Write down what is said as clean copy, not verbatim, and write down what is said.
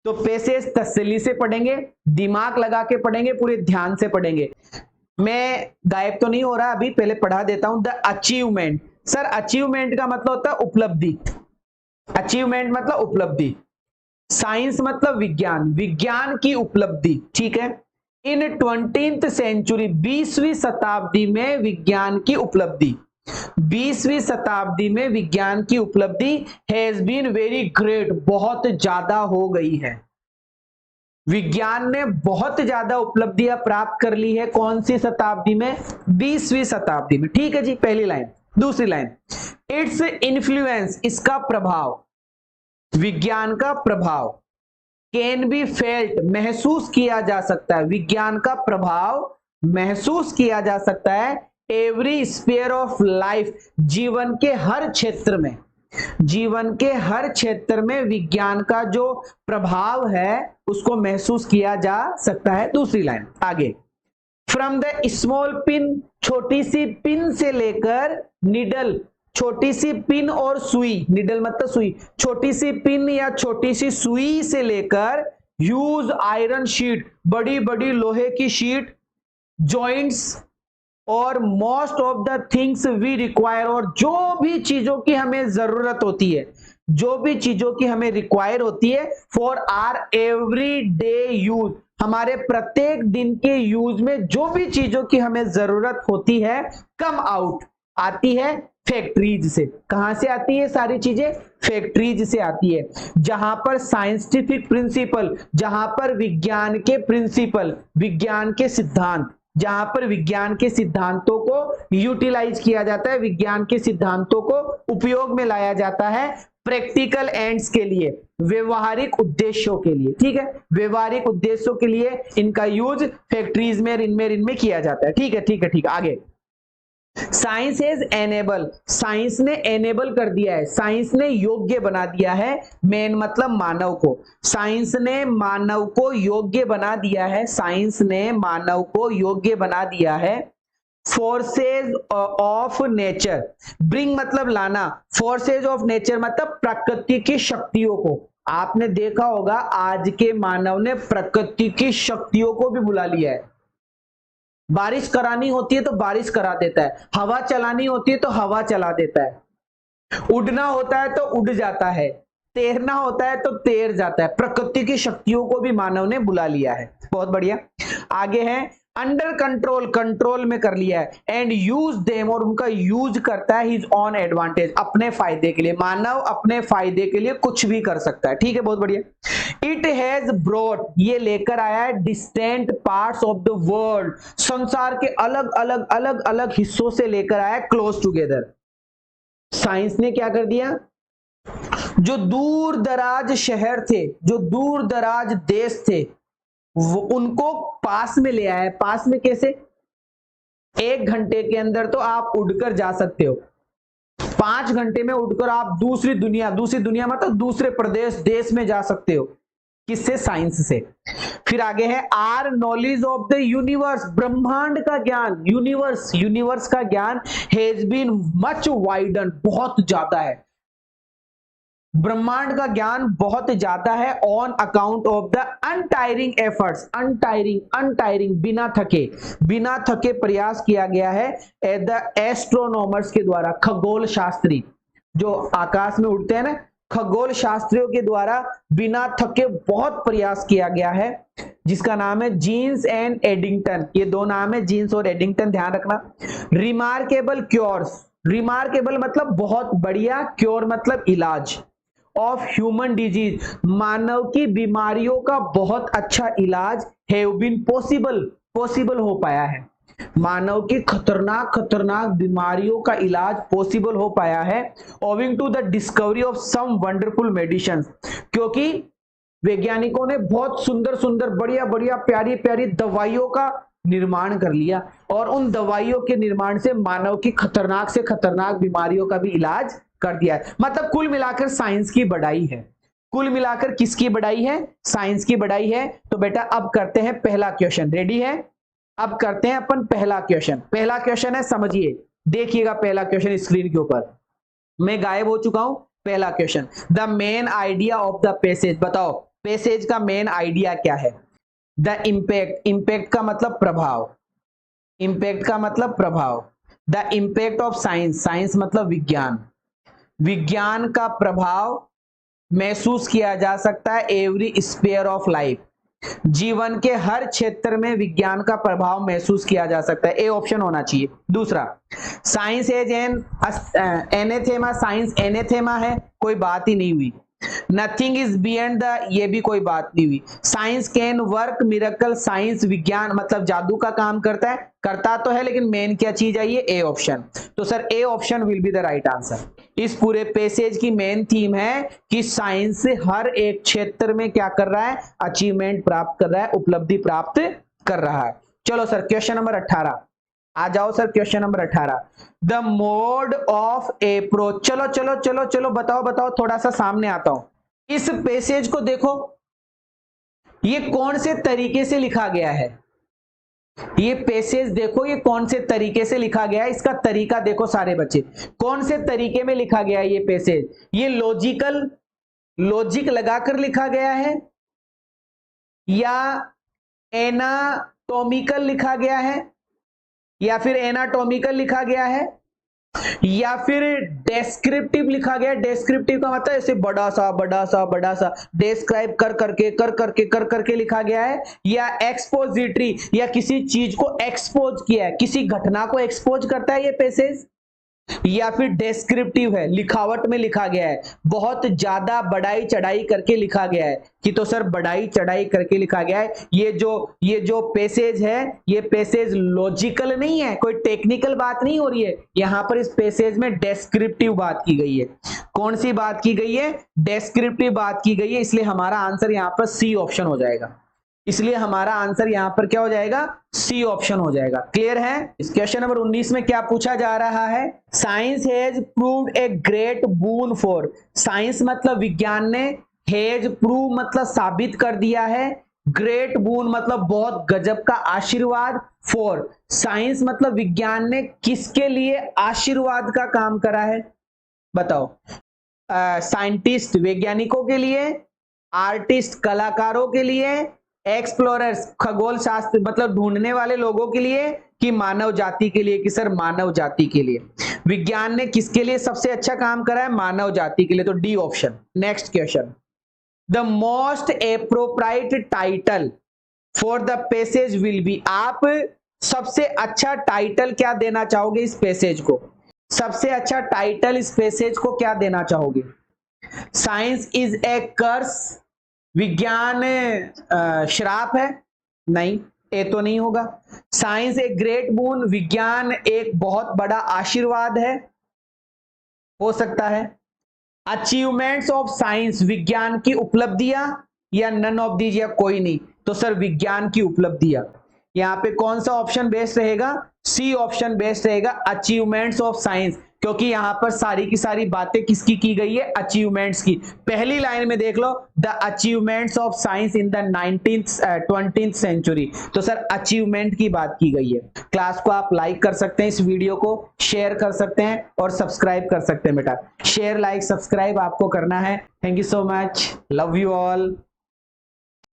तो पैसेज तसल्ली से पढ़ेंगे, दिमाग लगा के पढ़ेंगे, पूरे ध्यान से पढ़ेंगे। मैं गायब तो नहीं हो रहा, अभी पहले पढ़ा देता हूं। द अचीवमेंट, सर अचीवमेंट का मतलब होता है उपलब्धि। अचीवमेंट मतलब उपलब्धि। साइंस मतलब विज्ञान, विज्ञान की उपलब्धि, ठीक है। इन 20th सेंचुरी, 20वीं शताब्दी में विज्ञान की उपलब्धि, 20वीं शताब्दी में विज्ञान की उपलब्धि हैज बीन वेरी ग्रेट, बहुत ज्यादा हो गई है। विज्ञान ने बहुत ज्यादा उपलब्धियां प्राप्त कर ली है। कौन सी शताब्दी में? 20वीं शताब्दी में, ठीक है जी, पहली लाइन। दूसरी लाइन, इट्स इन्फ्लुएंस, इसका प्रभाव, विज्ञान का प्रभाव, कैन बी फेल्ट, महसूस किया जा सकता है, विज्ञान का प्रभाव महसूस किया जा सकता है, एवरी स्फीयर ऑफ लाइफ, जीवन के हर क्षेत्र में, जीवन के हर क्षेत्र में विज्ञान का जो प्रभाव है उसको महसूस किया जा सकता है। दूसरी लाइन आगे, फ्रॉम द स्मॉल पिन, छोटी सी पिन से लेकर निडल, छोटी सी पिन और सुई, निडल मतलब सुई, छोटी सी पिन या छोटी सी सुई से लेकर यूज आयरन शीट, बड़ी बड़ी लोहे की शीट, जॉइंट्स और most of the things we require, और जो भी चीजों की हमें जरूरत होती है, जो भी चीजों की हमें रिक्वायर होती है for our every day use, हमारे प्रत्येक दिन के यूज में जो भी चीजों की हमें जरूरत होती है, कम आउट, आती है फैक्ट्रीज से। कहां से आती है सारी चीजें? फैक्ट्रीज से आती है। जहां पर साइंटिफिक प्रिंसिपल, जहां पर विज्ञान के प्रिंसिपल, विज्ञान के सिद्धांत, जहां पर विज्ञान के सिद्धांतों को यूटिलाइज किया जाता है, विज्ञान के सिद्धांतों को उपयोग में लाया जाता है प्रैक्टिकल एंड्स के लिए, व्यवहारिक उद्देश्यों के लिए, ठीक है, व्यवहारिक उद्देश्यों के लिए इनका यूज फैक्ट्रीज में, इनमें किया जाता है, ठीक है, ठीक है, ठीक है। आगे, साइंस इज एनेबल, साइंस ने एनेबल कर दिया है, साइंस ने योग्य बना दिया है, मैन मतलब मानव को, साइंस ने मानव को योग्य बना दिया है, साइंस ने मानव को योग्य बना दिया है। फोर्सेज ऑफ नेचर, ब्रिंग मतलब लाना, फोर्सेज ऑफ नेचर मतलब प्रकृति की शक्तियों को। आपने देखा होगा आज के मानव ने प्रकृति की शक्तियों को भी बुला लिया है। बारिश करानी होती है तो बारिश करा देता है, हवा चलानी होती है तो हवा चला देता है, उड़ना होता है तो उड़ जाता है, तैरना होता है तो तैर जाता है। प्रकृति की शक्तियों को भी मानव ने बुला लिया है। बहुत बढ़िया। आगे है अंडर कंट्रोल, कंट्रोल में कर लिया है, एंड यूज देम, और उनका यूज करता है हिज ऑन एडवांटेज, अपने फायदे के लिए। मानव अपने फायदे के लिए कुछ भी कर सकता है, ठीक है, बहुत बढ़िया। इट हैज ब्रॉट, ये लेकर आया है distant parts of the world, संसार के अलग अलग अलग अलग हिस्सों से लेकर आया क्लोज टुगेदर। साइंस ने क्या कर दिया? जो दूर दराज शहर थे, जो दूर दराज देश थे, वो उनको पास में ले आया। पास में कैसे? 1 घंटे के अंदर तो आप उड़कर जा सकते हो, 5 घंटे में उड़कर आप दूसरी दुनिया मतलब दूसरे प्रदेश, देश में जा सकते हो। किससे? साइंस से। फिर आगे है our knowledge of the universe, ब्रह्मांड का ज्ञान, यूनिवर्स का ज्ञान हैज बीन मच वाइडन, बहुत ज्यादा है, ब्रह्मांड का ज्ञान बहुत ज्यादा है, on account of the untiring efforts, untiring बिना थके प्रयास किया गया है एट द एस्ट्रोनॉमर्स के द्वारा, खगोल शास्त्री जो आकाश में उड़ते हैं ना, खगोल शास्त्रियों के द्वारा बिना थके बहुत प्रयास किया गया है, जिसका नाम है जीन्स एंड एडिंगटन। ये 2 नाम है, जीन्स और एडिंगटन, ध्यान रखना। रिमार्केबल क्योर्स, रिमार्केबल मतलब बहुत बढ़िया, क्योर मतलब इलाज, ऑफ ह्यूमन डिजीज, मानव की बीमारियों का बहुत अच्छा इलाज, हैव बीन पॉसिबल हो पाया है, मानव की खतरनाक बीमारियों का इलाज पॉसिबल हो पाया है, owing to the discovery of some wonderful medicine, क्योंकि वैज्ञानिकों ने बहुत सुंदर बढ़िया प्यारी दवाइयों का निर्माण कर लिया, और उन दवाइयों के निर्माण से मानव की खतरनाक से खतरनाक बीमारियों का भी इलाज कर दिया है। मतलब कुल मिलाकर साइंस की बढ़ाई है, कुल मिलाकर किसकी बढ़ाई है? साइंस की बढ़ाई है। तो बेटा अब करते हैं पहला क्वेश्चन, रेडी है? अब करते हैं अपन पहला क्वेश्चन। पहला क्वेश्चन है, समझिए, देखिएगा पहला क्वेश्चन स्क्रीन के ऊपर, मैं गायब हो चुका हूं। पहला question, the main idea of the passage, बताओ पैसेज का मेन आइडिया क्या है? द इम्पैक्ट, इम्पैक्ट का मतलब प्रभाव, इम्पैक्ट का मतलब प्रभाव। The impact of science, science मतलब विज्ञान, विज्ञान का प्रभाव महसूस किया जा सकता है एवरी स्फीयर ऑफ लाइफ, जीवन के हर क्षेत्र में विज्ञान का प्रभाव महसूस किया जा सकता है। ए ऑप्शन होना चाहिए। दूसरा, साइंस एज एन एनेथेमा, साइंस एनेथेमा है, कोई बात ही नहीं हुई। नथिंग इज बियॉन्ड द, ये भी कोई बात नहीं हुई। Science can work miracle, science विज्ञान मतलब जादू का काम करता है, करता तो है लेकिन मेन क्या चीज है? ये ए ऑप्शन। तो sir A option will be the right answer. इस पूरे पैसेज की मेन थीम है कि साइंस से हर एक क्षेत्र में क्या कर रहा है? अचीवमेंट प्राप्त कर रहा है, उपलब्धि प्राप्त कर रहा है। चलो सर क्वेश्चन नंबर 18 आ जाओ sir. Question number 18, the mode of approach. चलो चलो चलो चलो बताओ बताओ, थोड़ा सा सामने आता हूं। इस पैसेज को देखो, ये कौन से तरीके से लिखा गया है? ये पैसेज देखो, ये कौन से तरीके से लिखा गया है, इसका तरीका देखो सारे बच्चे, कौन से तरीके में लिखा गया है ये पैसेज? ये लॉजिकल, लॉजिक लगाकर लिखा गया है, या एनाटॉमिकल लिखा गया है, या फिर एनाटॉमिकल लिखा गया है, या फिर डेस्क्रिप्टिव लिखा गया है? डेस्क्रिप्टिव का मतलब ऐसे बड़ा सा बड़ा सा बड़ा सा डिस्क्राइब कर करके लिखा गया है, या एक्सपोजिटरी, या किसी चीज को एक्सपोज किया है, किसी घटना को एक्सपोज करता है ये पैसेज, या फिर डेस्क्रिप्टिव है, लिखावट में लिखा गया है, बहुत ज्यादा बढ़ाई चढ़ाई करके लिखा गया है कि? तो सर बढ़ाई चढ़ाई करके लिखा गया है। ये जो पैसेज है, ये पैसेज लॉजिकल नहीं है, कोई टेक्निकल बात नहीं हो रही है यहां पर। इस पैसेज में डेस्क्रिप्टिव बात की गई है। कौन सी बात की गई है? डेस्क्रिप्टिव बात की गई है, इसलिए हमारा आंसर यहां पर सी ऑप्शन हो जाएगा। इसलिए हमारा आंसर यहां पर क्या हो जाएगा? सी ऑप्शन हो जाएगा। क्लियर है? इस क्वेश्चन नंबर 19 में क्या पूछा जा रहा है? Science has proved a great boon for, science मतलब विज्ञान ने, हैज प्रूव मतलब साबित कर दिया है, ग्रेट बून मतलब बहुत गजब का आशीर्वाद, फॉर साइंस मतलब विज्ञान ने किसके लिए आशीर्वाद का काम करा है? बताओ। साइंटिस्ट वैज्ञानिकों के लिए, आर्टिस्ट कलाकारों के लिए, एक्सप्लोरर्स खगोल शास्त्र मतलब ढूंढने वाले लोगों के लिए, कि मानव जाति के लिए? कि सर मानव जाति के लिए। विज्ञान ने किसके लिए सबसे अच्छा काम करा है? मानव जाति के लिए, तो D option. Next question, the most appropriate title for the passage will be, आप सबसे अच्छा टाइटल क्या देना चाहोगे इस पैसेज को? सबसे अच्छा टाइटल इस पैसेज को क्या देना चाहोगे? साइंस इज ए कर्स, विज्ञान श्राप है? नहीं, ए तो नहीं होगा। साइंस ए ग्रेट बून, विज्ञान एक बहुत बड़ा आशीर्वाद है, हो सकता है। अचीवमेंट्स ऑफ साइंस, विज्ञान की उपलब्धियां, या नन ऑफ दीज, या कोई नहीं? तो सर विज्ञान की उपलब्धियां। यहां पे कौन सा ऑप्शन बेस्ट रहेगा? सी ऑप्शन बेस्ट रहेगा, अचीवमेंट्स ऑफ साइंस, क्योंकि यहां पर सारी की सारी बातें किसकी की गई है? अचीवमेंट्स की। पहली लाइन में देख लो, the achievements of science in the 20th century, तो सर अचीवमेंट की बात की गई है। क्लास को आप लाइक कर सकते हैं, इस वीडियो को शेयर कर सकते हैं और सब्सक्राइब कर सकते हैं बेटा। शेयर लाइक सब्सक्राइब आपको करना है। Thank you so much, love you all.